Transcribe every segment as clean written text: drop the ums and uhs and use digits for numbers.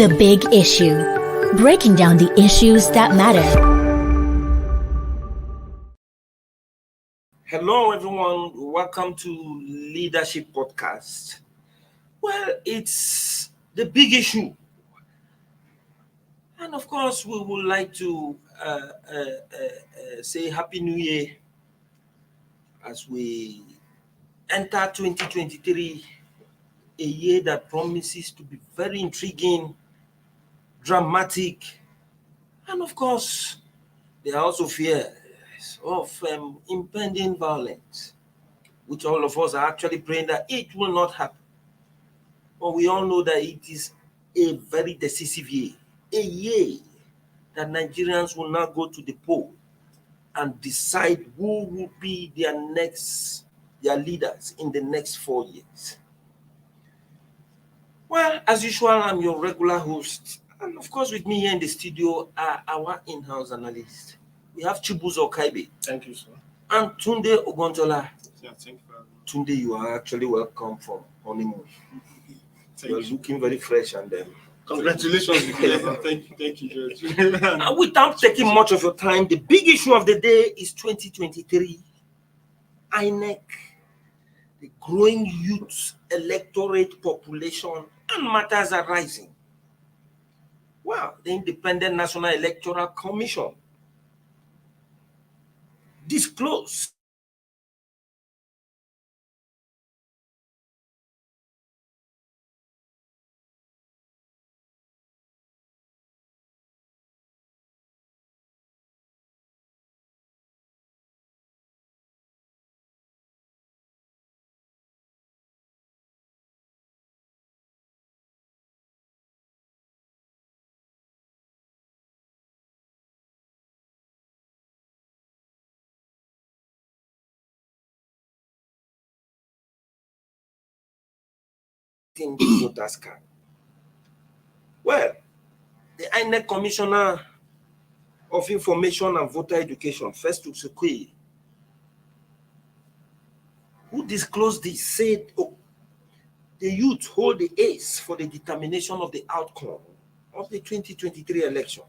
The Big Issue. Breaking down the issues that matter. Hello, everyone. Welcome to Leadership Podcast. Well, it's the big issue. And of course, we would like to say Happy New Year as we enter 2023, a year that promises to be very intriguing, dramatic, and of course, there are also fears of impending violence, which all of us are actually praying that it will not happen. But we all know that it is a very decisive year, a year that Nigerians will now go to the poll and decide who will be their leaders in the next 4 years. Well, as usual, I'm your regular host. And of course, with me here in the studio are our in-house analysts. We have Chibuzo Kaibe. Thank you, sir. And Tunde Ogontola. Yeah, thank you for having me. Tunde, you are actually welcome from honeymoon. Thank You're you. looking very fresh and Congratulations. Thank you, George. without taking much of your time, the big issue of the day is 2023 INEC, the growing youth electorate population, and matters arising. Well, the Independent National Electoral Commission disclosed in the voters card. Well, the INEC Commissioner of Information and Voter Education, Festus Okoye, who disclosed this, said, the youth hold the ace for the determination of the outcome of the 2023 election.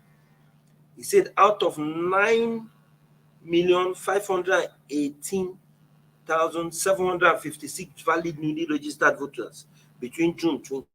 He said out of 9,518,756 valid newly registered voters between June 20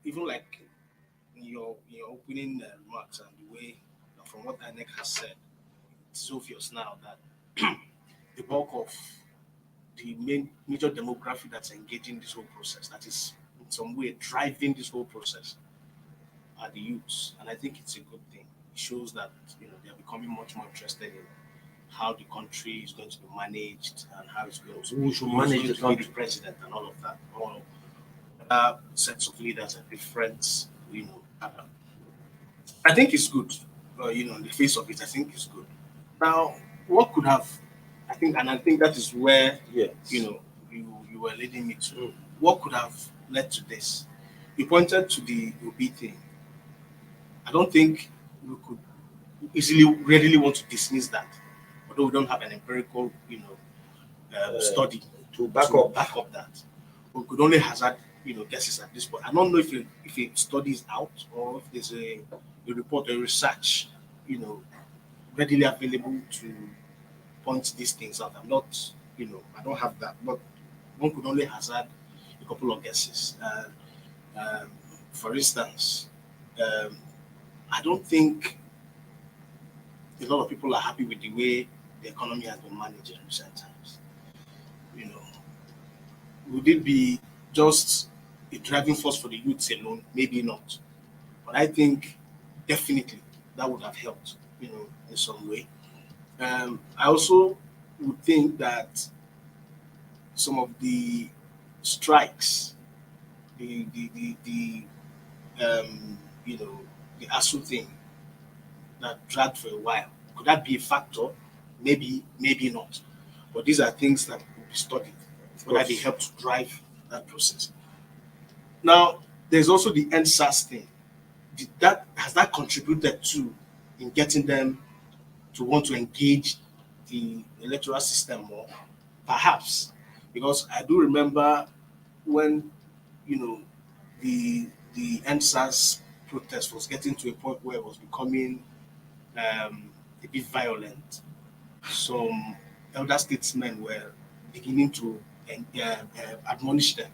even like in your opening remarks and the way from what INEC has said, it's obvious now that the bulk of the major demographic that's engaging this whole process, that is in some way driving this whole process, are the youths, and I think it's a good thing. It shows that they're becoming much more interested in how the country is going to be managed and how it's going to Who should manage the be country? the president and all of that. All sets of leaders are different. I think it's good. On the face of it, I think it's good. Now, what could have? I think that is where Yes. you were leading me to. What could have led to this? You pointed to the Obi thing. I don't think we could readily want to dismiss that, although we don't have an empirical, study To back up. that. We could only hazard, guesses at this point. I don't know if a study is out or if there's a report or research, readily available to point these things out. I'm not, I don't have that, but one could only hazard a couple of guesses. For instance, I don't think a lot of people are happy with the way the economy has been managed in recent times. Would it be just a driving force for the youths alone? Maybe not. But I think definitely that would have helped, in some way. I also would think that some of the strikes, the ASU thing that dragged for a while, could that be a factor? Maybe not. But these are things that could be studied, whether they help to drive that process. Now, there's also the NSAS thing. Has that contributed to in getting them to want to engage the electoral system more? Perhaps, because I do remember when the NSAS protest was getting to a point where it was becoming a bit violent. Some elder statesmen were beginning to admonish them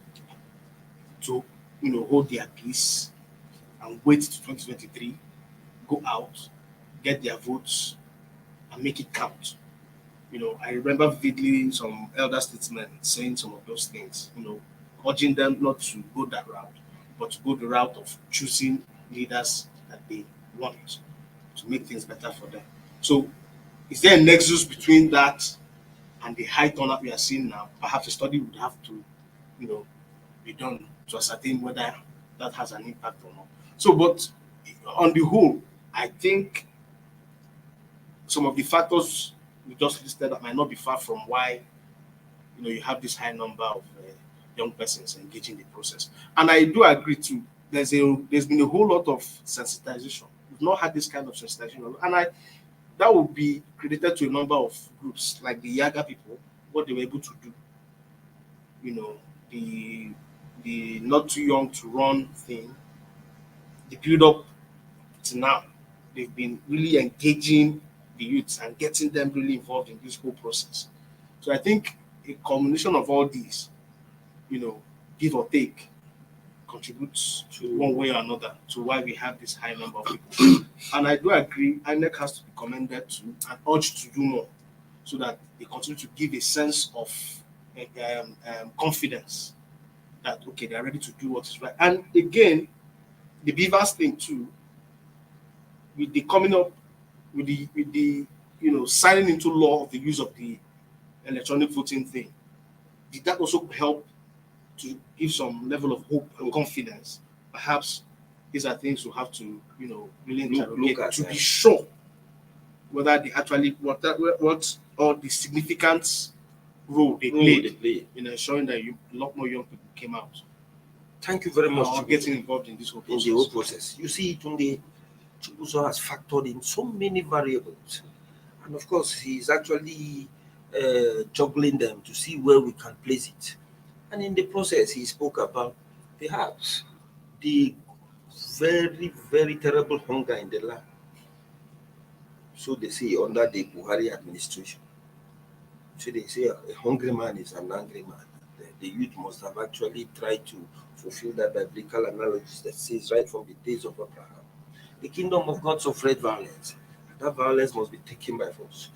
to hold their peace and wait to 2023, go out, get their votes, and make it count. I remember vividly some elder statesmen saying some of those things, urging them not to go that route, but to go the route of choosing leaders that they want to make things better for them. So, is there a nexus between that and the high turnout we are seeing now? Perhaps a study would have to, be done to ascertain whether that has an impact or not. So, but on the whole, I think some of the factors we just listed that might not be far from why you have this high number of young persons engaging the process. And I do agree too. There's been a whole lot of sensitization. We've not had this kind of sensitization, and that would be credited to a number of groups like the Yaga people, what they were able to do. The not too young to run thing, the build up to now. They've been really engaging the youths and getting them really involved in this whole process. So I think a combination of all these, give or take, contributes to one way or another to why we have this high number of people. And I do agree, INEC has to be commended too and urged to do more so that they continue to give a sense of confidence that, okay, they're ready to do what is right. And again, the Beavers thing too, with the coming up, with the signing into law of the use of the electronic voting thing, did that also help to give some level of hope and confidence? Perhaps these are things we have to, really interrogate to be sure whether they actually what or the significant role they played in ensuring that a lot more young people came out. Thank you very much for getting involved in this whole process. In the whole process. You see, Tunde Chibuzo has factored in so many variables. And of course, he's actually juggling them to see where we can place it. And in the process, he spoke about perhaps the very, very terrible hunger in the land. So they say under the Buhari administration. So they say a hungry man is an angry man. the youth must have actually tried to fulfill that biblical analogy that says right from the days of Abraham, the kingdom of God suffered violence. That violence must be taken by force.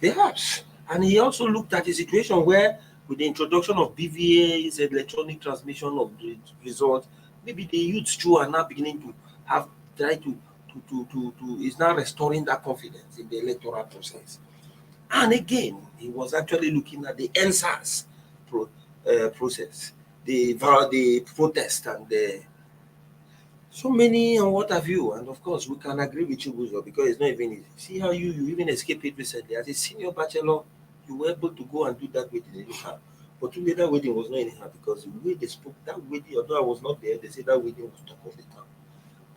Perhaps. And he also looked at a situation where, with the introduction of BVAs, electronic transmission of the results, maybe the youths too are now beginning to have tried to is now restoring that confidence in the electoral process. And again, he was actually looking at the NSAS process, the protest and the so many and what have you. And of course, we can agree with you, Buzo, because it's not even easy. See how you even escaped it recently. As a senior bachelor, you were able to go and do that wedding anyhow. But today, that wedding was not anyhow because the way they spoke, that wedding, although I was not there, they said that wedding was talk of the town.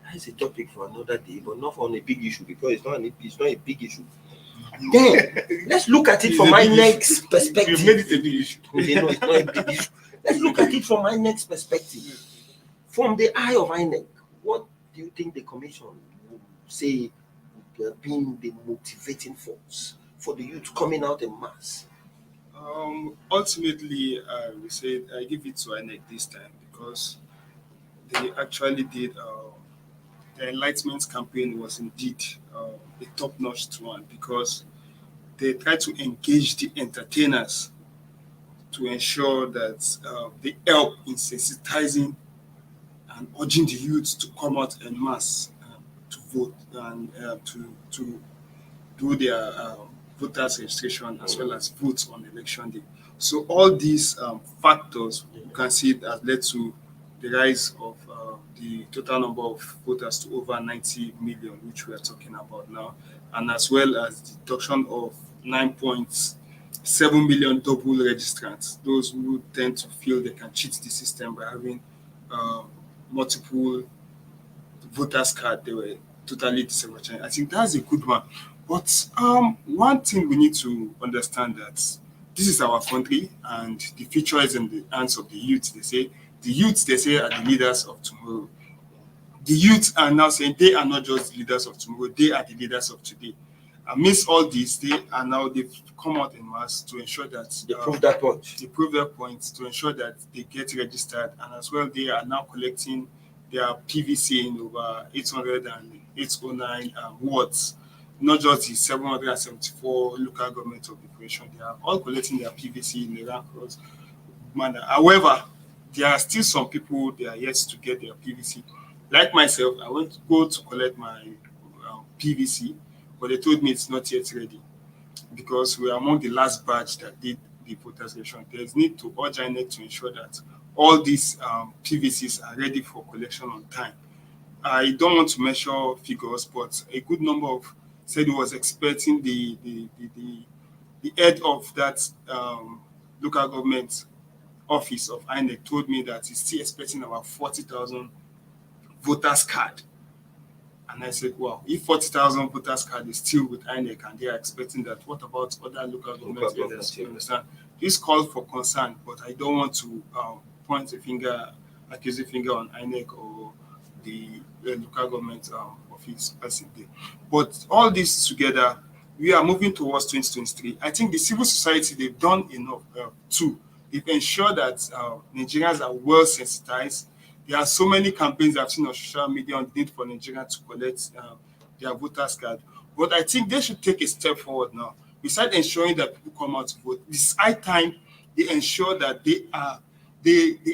That is a topic for another day, but not on a big issue because it's not a big issue. Then, let's look at it from my next perspective. You made it a big issue. They know it's not a big issue. Let's look at it from my next perspective. From the eye of INEC, what do you think the commission would say would have been the motivating force for the youth coming out in mass? Ultimately, we said I give it to INEC this time because they actually did the enlightenment campaign was indeed a top-notch one because they tried to engage the entertainers to ensure that they help in sensitizing and urging the youth to come out en masse to vote and to do their voters registration as well as vote on election day. So all these factors, you can see it has led to the rise of the total number of voters to over 90 million, which we are talking about now, and as well as the deduction of 9.7 million double registrants, those who tend to feel they can cheat the system by having multiple voters card. They were totally disenfranchised. I think that's a good one. But one thing we need to understand that this is our country and the future is in the hands of the youth. They say the youth, they say, are the leaders of tomorrow. The youth are now saying they are not just the leaders of tomorrow, they are the leaders of today. Amidst all this, they've come out in mass to ensure that They prove that point. They prove their point to ensure that they get registered, and as well, they are now collecting their PVC in over 800 and 809 wards, not just the 774 local government of the operation. They are all collecting their PVC in the rank manner. However, there are still some people they are yet to get their PVC. Like myself, I went to go to collect my PVC, but they told me it's not yet ready because we are among the last batch that did the voters registration. There's need to urge INEC to ensure that all these PVCs are ready for collection on time. I don't want to measure figures, but a good number of said he was expecting the head of that local government office of INEC told me that he's still expecting about 40,000 voters card. And I said, wow, if 40,000 voters card is still with INEC and they are expecting that, what about other local government areas? You understand? This calls for concern, but I don't want to point a finger, accuse a finger on INEC or the local government office person there. But all this together, we are moving towards 2023. I think the civil society, they've done enough too. They've ensured that Nigerians are well sensitized. There are so many campaigns I've seen on social media on the need for Nigerians to collect their voters card. But I think they should take a step forward now. Besides ensuring that people come out to vote, it's high time they ensure that they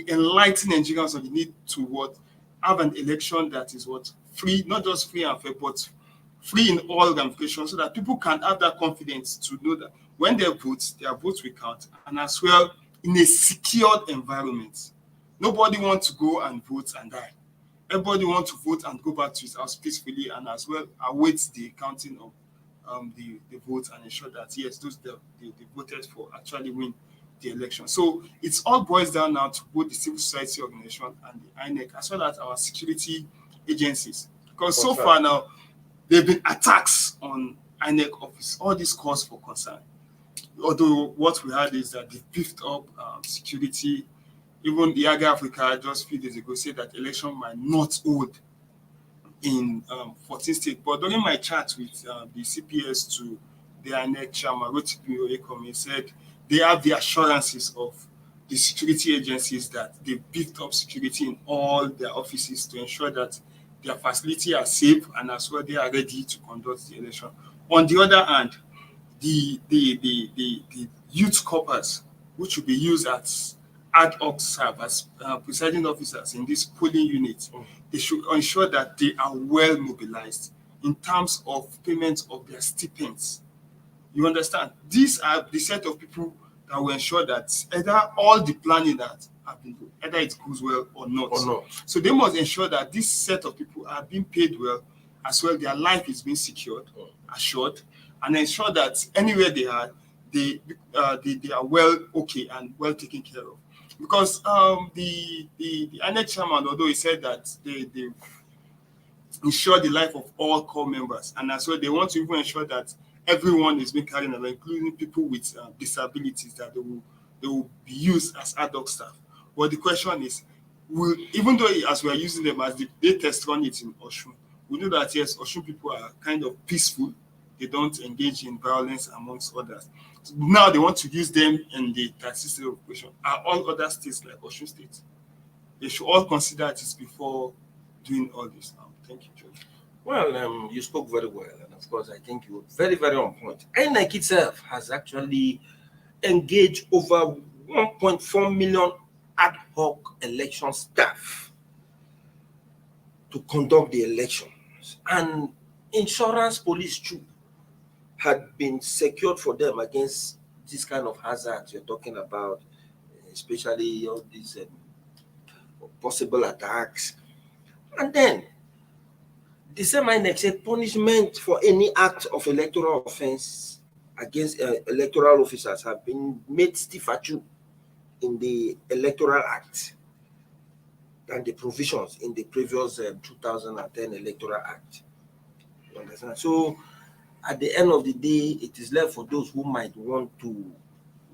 enlighten Nigerians on the need to have an election that is free, not just free and fair, but free in all ramifications, so that people can have that confidence to know that when they vote, their votes will count, and as well in a secured environment. Nobody wants to go and vote and die. Everybody wants to vote and go back to his house peacefully, and as well await the counting of the votes and ensure that yes, those they voted for actually win the election. So it's all boils down now to both the civil society organization and the INEC, as well as our security agencies. Because so far now, there have been attacks on INEC office. All this cause for concern. Although what we had is that they beefed up security. Even the Yaga Africa just a few days ago said that election might not hold in 14 states. But during my chat with the CPS to the INEC chairman, Rotimi Oyekomi, said they have the assurances of the security agencies that they beefed up security in all their offices to ensure that their facilities are safe and as well they are ready to conduct the election. On the other hand, the youth corpers, which will be used as ad hoc staff as presiding officers in this polling unit, they should ensure that they are well mobilized in terms of payment of their stipends. You understand? These are the set of people that will ensure that either all the planning that have been done, either it goes well or not. So they must ensure that this set of people are being paid well, as well their life is being secured, assured, and ensure that anywhere they are, they are well, okay, and well taken care of. Because the INEC chairman, although he said that they ensure the life of all core members, and as well they want to even ensure that everyone is being carried along, including people with disabilities, that they will be used as ad hoc staff. But the question is, even though as we are using them as they test run it in Osun, we know that yes, Osun people are kind of peaceful. They don't engage in violence amongst others. So now they want to use them in the taxi state of question. Are all other states like Osun State? They should all consider this before doing all this now. Thank you, George. Well, you spoke very well, and of course, I think you were very, very on point. INEC itself has actually engaged over 1.4 million ad hoc election staff to conduct the elections, and insurance police too had been secured for them against this kind of hazards you're talking about, especially all these possible attacks. And then the same INEC said punishment for any act of electoral offense against electoral officers have been made stiffer too in the Electoral Act than the provisions in the previous 2010 Electoral Act. You understand? So at the end of the day, it is left for those who might want to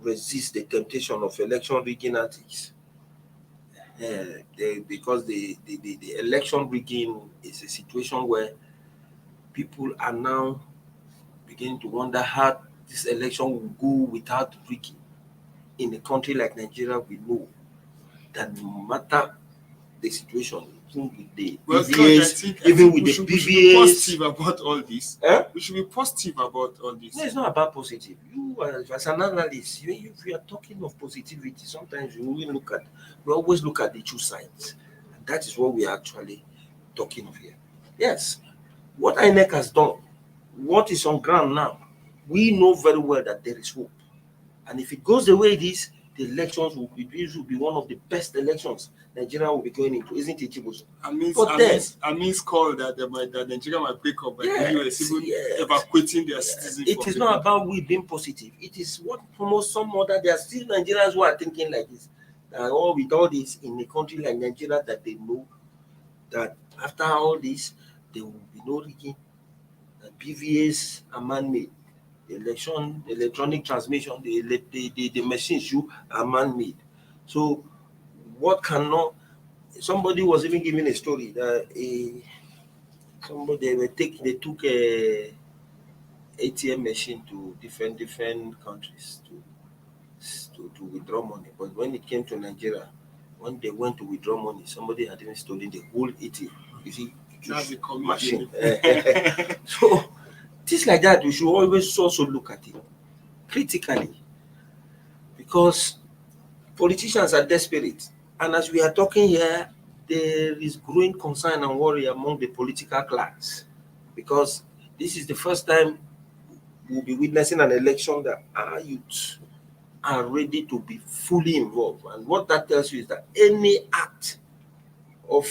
resist the temptation of election rigging antics. Because the election rigging is a situation where people are now beginning to wonder how this election will go without rigging. In a country like Nigeria, we know that no matter the situation, even with the PVCs, even with the PVCs, we should be positive about all this. We should be positive about all this. No, it's not about positive. You, as an analyst, if you are talking of positivity, sometimes we always look at the two sides. And that is what we are actually talking of here. Yes, what INEC has done, what is on ground now, we know very well that there is hope. And if it goes the way it is, the elections will be one of the best elections Nigeria will be going into, isn't it, Chibuzo? Amid's call that Nigeria might break up by the US, even evacuating their citizens. It is not about we being positive. It is what promotes some other. There are still Nigerians who are thinking like this. With all this in a country like Nigeria, that they know that after all this, there will be no rigging. That PVCs are man-made. The electronic transmission, the machines are man-made. So what cannot? Somebody was even giving a story that they took a ATM machine to different countries to withdraw money. But when it came to Nigeria, when they went to withdraw money, somebody had even stolen the whole ATM. You see, machine. So things like that, we should always also look at it critically, because politicians are desperate. And as we are talking here, there is growing concern and worry among the political class, because this is the first time we'll be witnessing an election that our youth are ready to be fully involved. And what that tells you is that any act of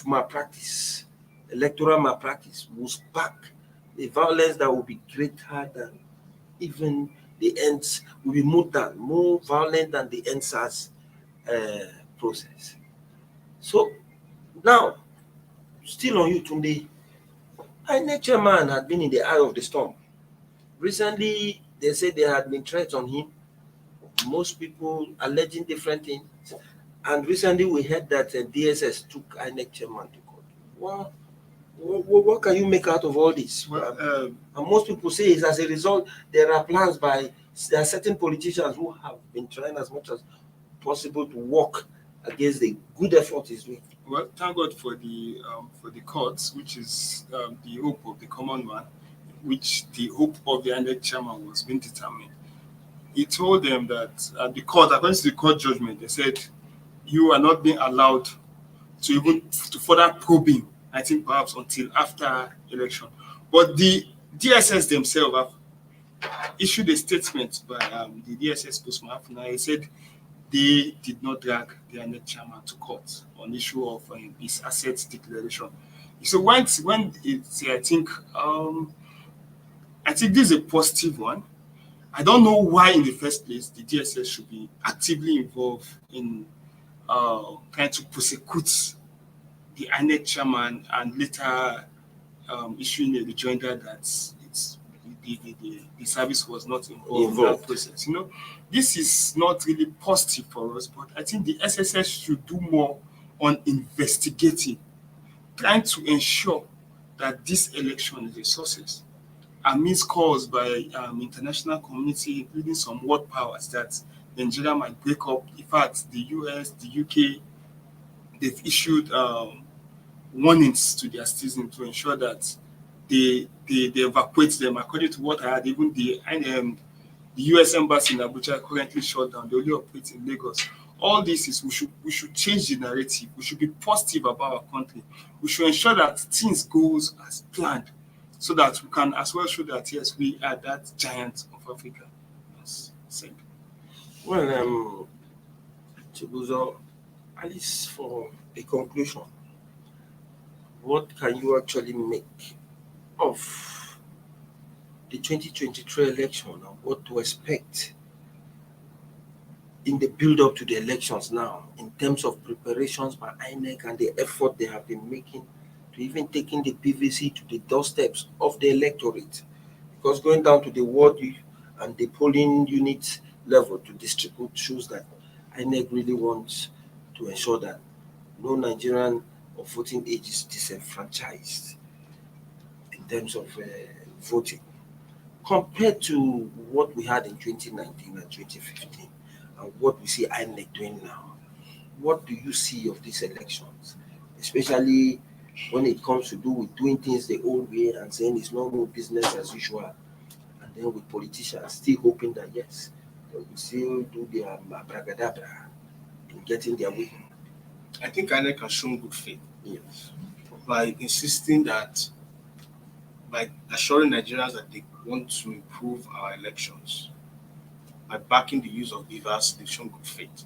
malpractice, electoral malpractice, will spark the violence that will be greater than even the ends, will be more violent than the NSAS process. So now, still on you, Tunde, INEC chairman had been in the eye of the storm. Recently, they said there had been threats on him, most people alleging different things. And recently we heard that DSS took INEC chairman to court. Well, what can you make out of all this? And most people say it's as a result, there are plans there are certain politicians who have been trying as much as possible to work against the good effort he's doing? Well, thank God for the courts, which is the hope of the common man, which the hope of the INEC chairman was being determined. He told them that the court, according to the court judgment, they said you are not being allowed to even to further probing. I think perhaps until after election. But the DSS themselves have issued a statement by the DSS spokesman. He said they did not drag the INEC chairman to court on issue of his assets declaration. So when it's, I think this is a positive one. I don't know why in the first place the DSS should be actively involved in trying to prosecute the INEC chairman and later issuing a rejoinder that the service was not involved in that process. This is not really positive for us, but I think the SSS should do more on investigating, trying to ensure that this election is a success. Amidst calls by international community, including some world powers, that Nigeria might break up. In fact, the US, the UK, they've issued warnings to their citizens to ensure that they evacuate them. According to what I had, even the US embassy in Abuja currently shut down. They only operate in Lagos. All this is we should change the narrative. We should be positive about our country. We should ensure that things goes as planned, so that we can as well show that yes, we are that giant of Africa. As said. Well, Chibuzo, at least for a conclusion, what can you actually make of the 2023 election and what to expect in the build-up to the elections now, in terms of preparations by INEC and the effort they have been making to even taking the PVC to the doorsteps of the electorate? Because going down to the ward and the polling unit level to distribute shows that INEC really wants to ensure that no Nigerian of voting age is disenfranchised in terms of voting, compared to what we had in 2019 and 2015 and what we see INEC doing now. What do you see of these elections, especially when it comes to do with doing things the old way and saying it's no more business as usual, and then with politicians still hoping that yes, they will still do their abracadabra in getting their way? I think INEC has shown good faith Yes. by insisting that, by assuring Nigerians that they want to improve our elections, by backing the use of BVAS, they've shown good faith.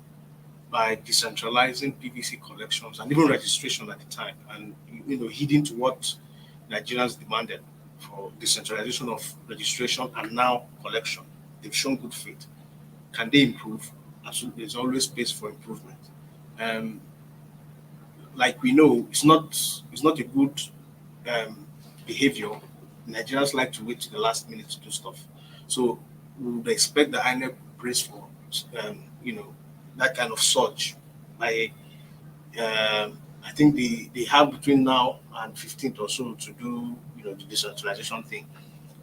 By decentralizing PVC collections and even registration at the time, and heeding to what Nigerians demanded for decentralization of registration and now collection, they've shown good faith. Can they improve? Absolutely, there's always space for improvement. Like we know, it's not a good behavior. Nigerians like to wait to the last minute to do stuff. So we would expect the INEC brace for that kind of surge. I think they have between now and 15th or so to do the decentralization thing.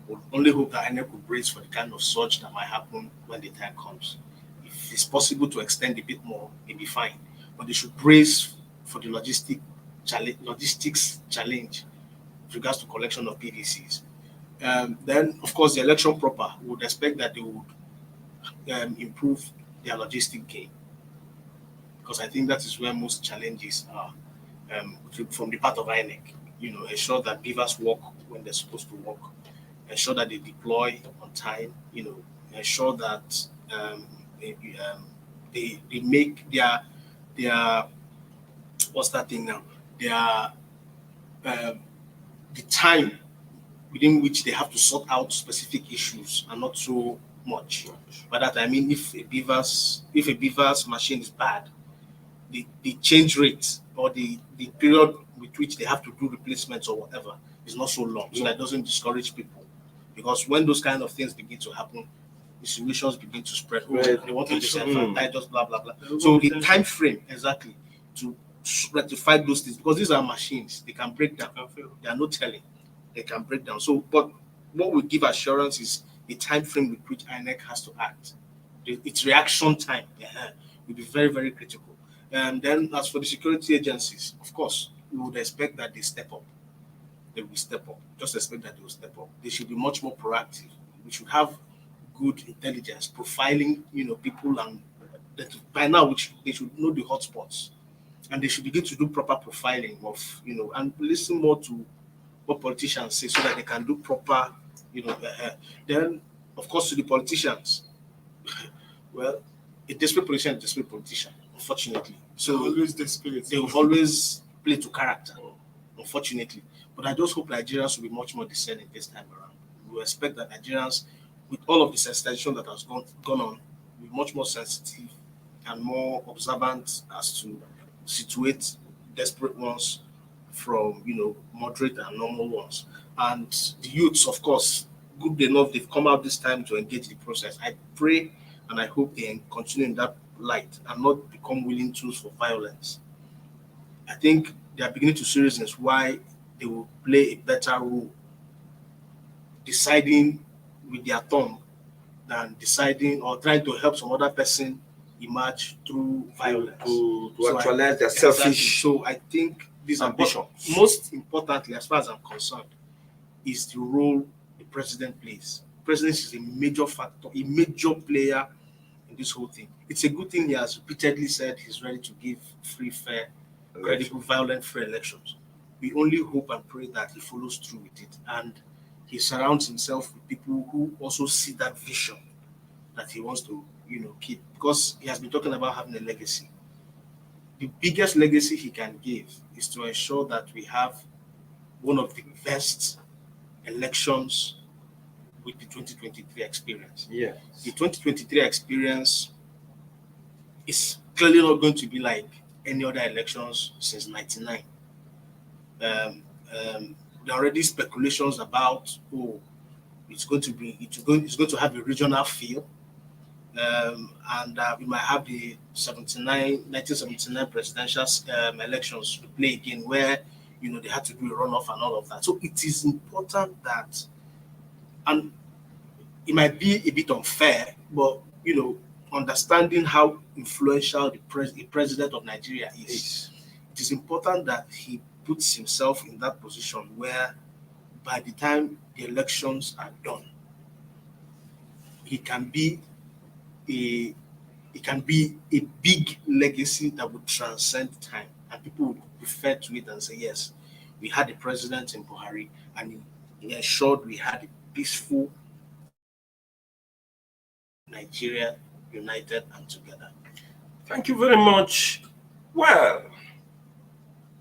We'll only hope that INEC will brace for the kind of surge that might happen when the time comes. If it's possible to extend a bit more, it'll be fine. But they should brace for the logistics challenge with regards to collection of PVCs. Then, of course, the election proper, we would expect that they would improve their logistic game, because I think that is where most challenges are from the part of INEC. Ensure that beavers work when they're supposed to work, ensure that they deploy on time, ensure that they make their what's that thing now? The time within which they have to sort out specific issues and not so much. By that I mean, if a beaver's machine is bad, the change rate or the period with which they have to do replacements or whatever is not so long, so that doesn't discourage people. Because when those kind of things begin to happen, insinuations begin to spread. They want to disenfranchise, just blah blah blah. So the time frame exactly to rectify those things, because these are machines, they can break down. They are no telling, they can break down. So, but what will give assurance is the time frame with which INEC has to act, its reaction time. will be very, very critical. And then as for the security agencies, of course, we would expect that they step up. They will step up. Just expect that they will step up. They should be much more proactive. We should have good intelligence, profiling, people, and that by now they should know the hotspots, and they should begin to do proper profiling of, and listen more to what politicians say so that they can do proper, then of course to the politicians. Well, a desperate politician is a desperate politician, unfortunately. So always desperate. They will always play to character, unfortunately. But I just hope Nigerians will be much more discerning this time around. We expect that Nigerians, with all of the sensitization that has gone on, will be much more sensitive and more observant as to situate desperate ones from, moderate and normal ones. And the youths, of course, good enough, they've come out this time to engage the process. I pray and I hope they continue in that light and not become willing tools for violence. I think they are beginning to see reasons why they will play a better role deciding with their thumb than deciding or trying to help some other person emerge through violence. To actualize their selfish. So I think this ambition. Most importantly, as far as I'm concerned, is the role the president plays. The president is a major factor, a major player in this whole thing. It's a good thing he has repeatedly said he's ready to give free, fair, credible, violent-free elections. We only hope and pray that he follows through with it, and he surrounds himself with people who also see that vision that he wants to, keep, because he has been talking about having a legacy. The biggest legacy he can give is to ensure that we have one of the best elections with the 2023 experience. Yes. The 2023 experience is clearly not going to be like any other elections since '99. There are already speculations about it's going to have a regional feel, and we might have the 1979 presidential elections to play again, where they had to do a runoff and all of that. So it is important that, and it might be a bit unfair, but understanding how influential the president of Nigeria is, it is important that he puts himself in that position where by the time the elections are done, he can be a big legacy that would transcend time, and people would refer to it and say, yes, we had a president in Buhari, and he ensured we had a peaceful Nigeria, united and together. Thank you very much. Well,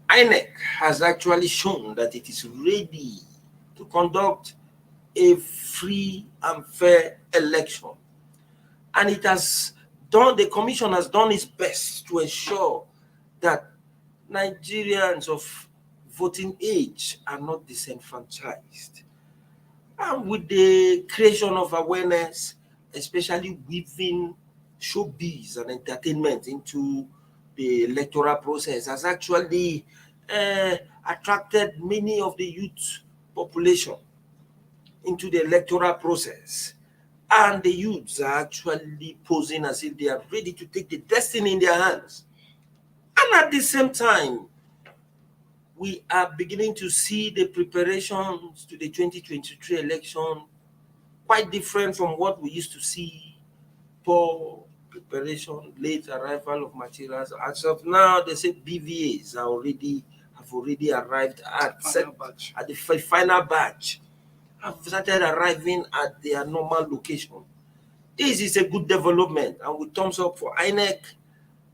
INEC has actually shown that it is ready to conduct a free and fair election. And the commission has done its best to ensure that Nigerians of voting age are not disenfranchised. And with the creation of awareness, especially weaving showbiz and entertainment into the electoral process, has actually attracted many of the youth population into the electoral process. And the youths are actually posing as if they are ready to take the destiny in their hands. And at the same time, we are beginning to see the preparations to the 2023 election quite different from what we used to see. Poor preparation, late arrival of materials. As of now, they say PVCs have already arrived at the final batch, have started arriving at their normal location. This is a good development, and we thumbs up for INEC.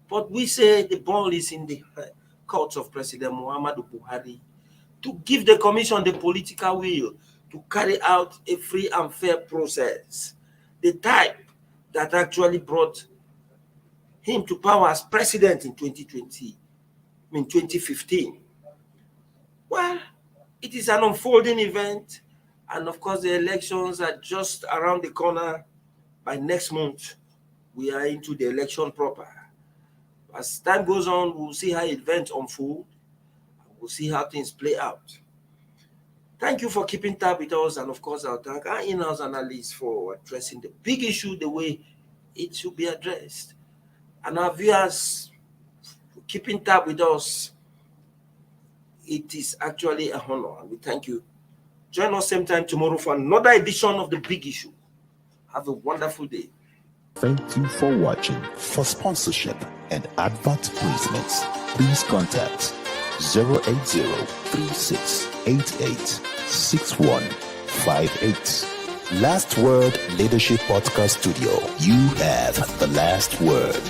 But we say the ball is in the courts of President Muhammadu Buhari to give the commission the political will to carry out a free and fair process, the type that actually brought him to power as president in 2015. Well, it is an unfolding event, and of course the elections are just around the corner. By next month, we are into the election proper. As time goes on, we'll see how events unfold. We'll see how things play out. Thank you for keeping tab with us, and of course, I'll thank our in-house analysts for addressing the big issue the way it should be addressed. and our viewers keeping tab with us. It is actually a honor, and we thank you. Join us same time tomorrow for another edition of The Big Issue. Have a wonderful day. Thank you for watching. For sponsorship and advert placements, please contact 080-3688-6158. Last Word Leadership Podcast Studio. You have the last word.